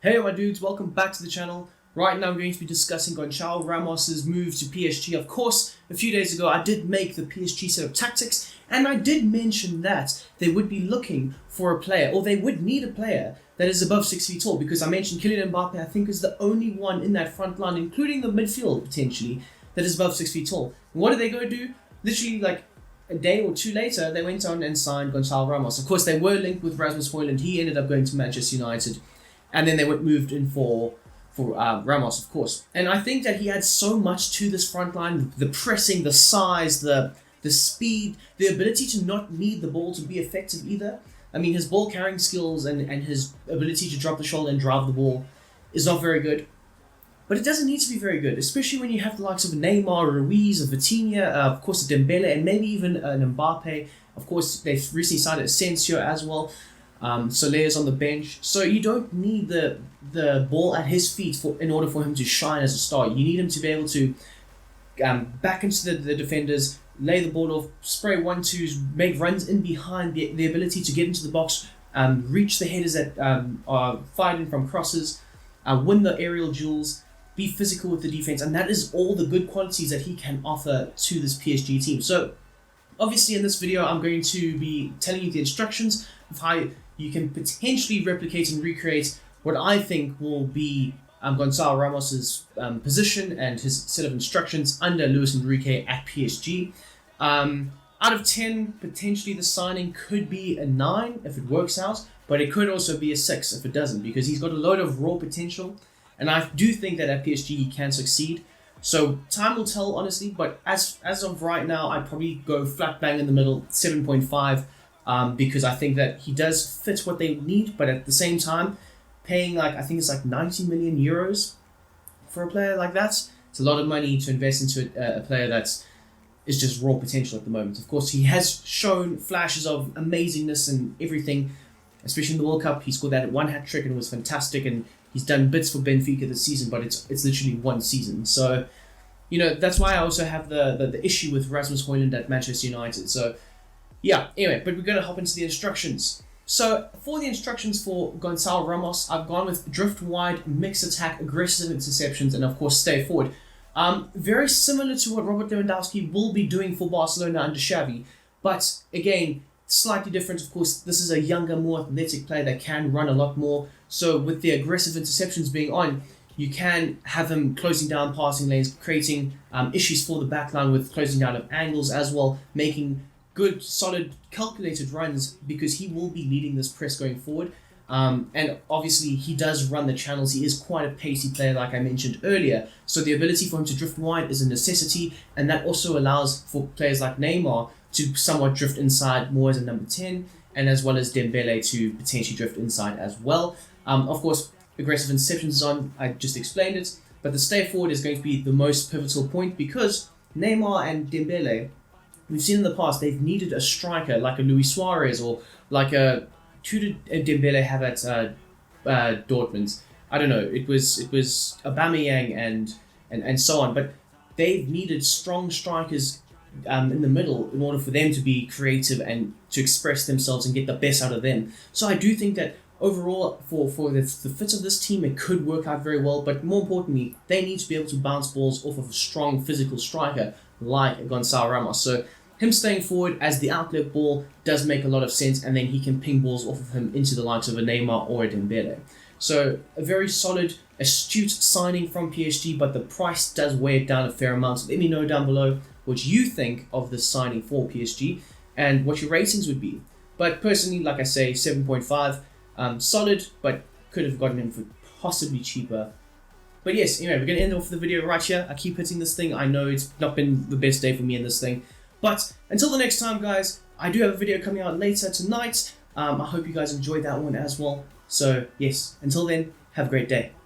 Hey my dudes, welcome back to the channel. Right now I'm going to be discussing Goncalo Ramos' move to PSG. Of course, a few days ago I did make the PSG set of tactics and I did mention that they would be looking for a player, or they would need a player that is above 6 feet tall, because I mentioned Kylian Mbappe I think is the only one in that front line, including the midfield potentially, that is above 6 feet tall. And what did they go do? Literally like a day or two later they went on and signed Goncalo Ramos. Of course they were linked with Rasmus Højlund. He ended up going to Manchester United. And then they moved in for Ramos, of course. And I think that he adds so much to this front line: the pressing, the size, the speed, the ability to not need the ball to be effective either. I mean, his ball carrying skills and his ability to drop the shoulder and drive the ball is not very good. But it doesn't need to be very good, especially when you have the likes of Neymar, Ruiz, Vitinha, of course Dembele, and maybe even an Mbappe. Of course, they've recently signed Asensio as well. Soler's on the bench, so you don't need the ball at his feet in order for him to shine as a star. You need him to be able to back into the defenders, lay the ball off, spray 1-2s, make runs in behind, the ability to get into the box, reach the headers that are fired in from crosses, win the aerial duels, be physical with the defense, and that is all the good qualities that he can offer to this PSG team. So obviously in this video I'm going to be telling you the instructions of how you can potentially replicate and recreate what I think will be Goncalo Ramos' position and his set of instructions under Luis Enrique at PSG. Out of 10, potentially the signing could be a 9 if it works out, but it could also be a 6 if it doesn't, because he's got a load of raw potential, and I do think that at PSG he can succeed. So time will tell, honestly, but as of right now, I'd probably go flat bang in the middle, 7.5. Because I think that he does fit what they need, but at the same time, paying I think it's like 90 million euros for a player like that, it's a lot of money to invest into a player that is just raw potential at the moment. Of course, he has shown flashes of amazingness and everything, especially in the World Cup. He scored that one hat trick and it was fantastic, and he's done bits for Benfica this season, but it's literally one season. So, that's why I also have the issue with Rasmus Højlund at Manchester United. So, yeah, anyway, but we're going to hop into the instructions. So, for the instructions for Goncalo Ramos, I've gone with drift wide, mix attack, aggressive interceptions, and of course stay forward. Very similar to what Robert Lewandowski will be doing for Barcelona under Xavi, but again, slightly different. Of course, this is a younger, more athletic player that can run a lot more. So with the aggressive interceptions being on, you can have him closing down passing lanes, creating issues for the backline with closing down of angles as well, making good, solid, calculated runs, because he will be leading this press going forward. And obviously, he does run the channels. He is quite a pacey player, like I mentioned earlier. So the ability for him to drift wide is a necessity, and that also allows for players like Neymar to somewhat drift inside more as a number 10, and as well as Dembele to potentially drift inside as well. Of course, aggressive interceptions is on. I just explained it. But the stay forward is going to be the most pivotal point, because Neymar and Dembele, we've seen in the past, they've needed a striker like a Luis Suarez, or like who did Dembele have at Dortmund? I don't know. It was Aubameyang and so on. But they've needed strong strikers in the middle in order for them to be creative and to express themselves and get the best out of them. So I do think that overall, for the fit of this team, it could work out very well. But more importantly, they need to be able to bounce balls off of a strong physical striker like Goncalo Ramos. So him staying forward as the outlet ball does make a lot of sense, and then he can ping balls off of him into the likes of a Neymar or a Dembele. So a very solid, astute signing from PSG, but the price does weigh it down a fair amount. So let me know down below what you think of this signing for PSG and what your ratings would be. But personally, like I say, 7.5. Solid, but could have gotten him for possibly cheaper. But yes, anyway, we're going to end off the video right here. I keep hitting this thing. I know it's not been the best day for me in this thing. But until the next time, guys, I do have a video coming out later tonight. I hope you guys enjoyed that one as well. So yes, until then, have a great day.